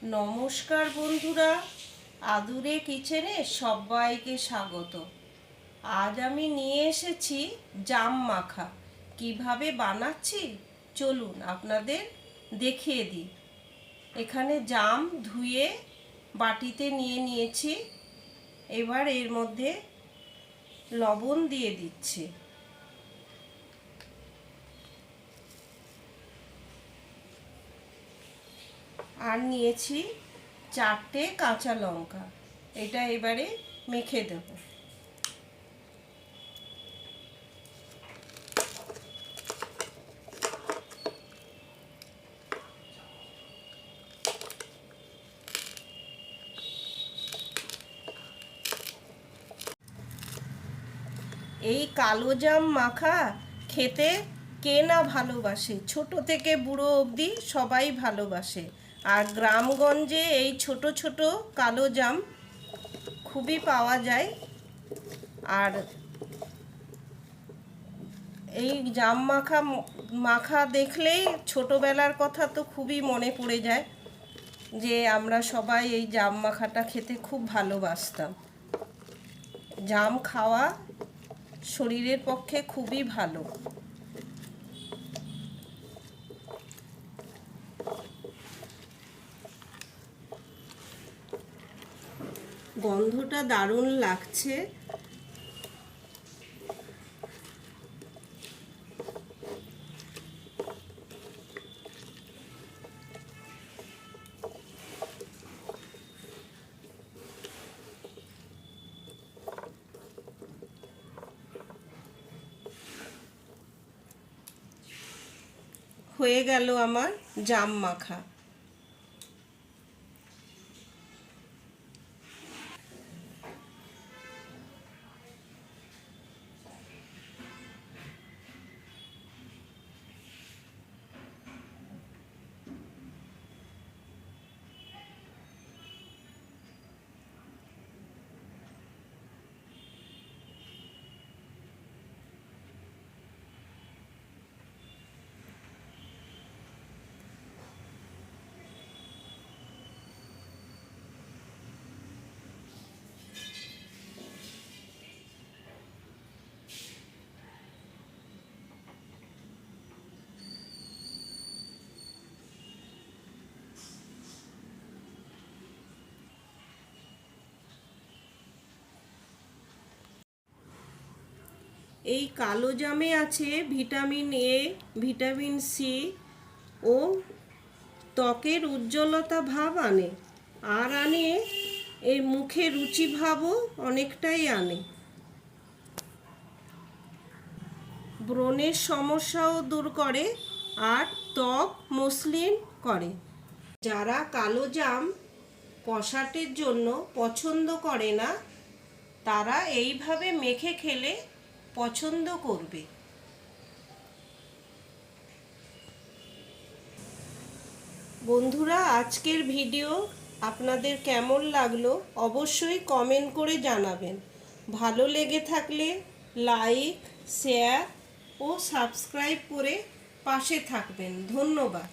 নমস্কার বন্ধুরা, আদুরে কিচেনে সবাইকে স্বাগত। আজ আমি নিয়ে এসেছি জাম মাখা। কিভাবে বানাচ্ছি চলুন আপনাদের দেখিয়ে দিই। এখানে জাম ধুয়ে বাটিতে নিয়ে নিয়েছি। এবার এর মধ্যে লবণ দিয়ে দিচ্ছি। আর নিয়েছি 4টে কাঁচা লঙ্কা। এটা এবারে মেখে দেব। এই কালো জাম মাখা খেতে কে না ভালোবাসে, ছোট থেকে বুড়ো অবধি সবাই ভালোবাসে। আর গ্রামগঞ্জে এই ছোট ছোট কালো জাম খুবই পাওয়া যায়। আর এই জাম মাখা দেখলেই ছোটবেলার কথা তো খুবই মনে পড়ে যায়, যে আমরা সবাই এই জাম মাখাটা খেতে খুব ভালোবাসতাম। জাম খাওয়া শরীরের পক্ষে খুবই ভালো। গন্ধটা দারুণ লাগছে। হয়ে গেল আমার জাম মাখা। এই কালো জামে আছে ভিটামিন এ, ভিটামিন সি ও ত্বকের উজ্জ্বলতা ভাব আনে। আর আনে এই মুখে রুচি ভাবও অনেকটাই আনে। ব্রণের সমস্যাও দূর করে আর ত্বক মসৃণ করে। যারা কালো জাম কষাটের জন্য পছন্দ করে না, তারা এইভাবে মেখে খেলে পছন্দ করবে। বন্ধুরা, আজকের ভিডিও আপনাদের কেমন লাগলো অবশ্যই কমেন্ট করে জানাবেন। ভালো লেগে থাকলে লাইক, শেয়ার ও সাবস্ক্রাইব করে পাশে থাকবেন। ধন্যবাদ।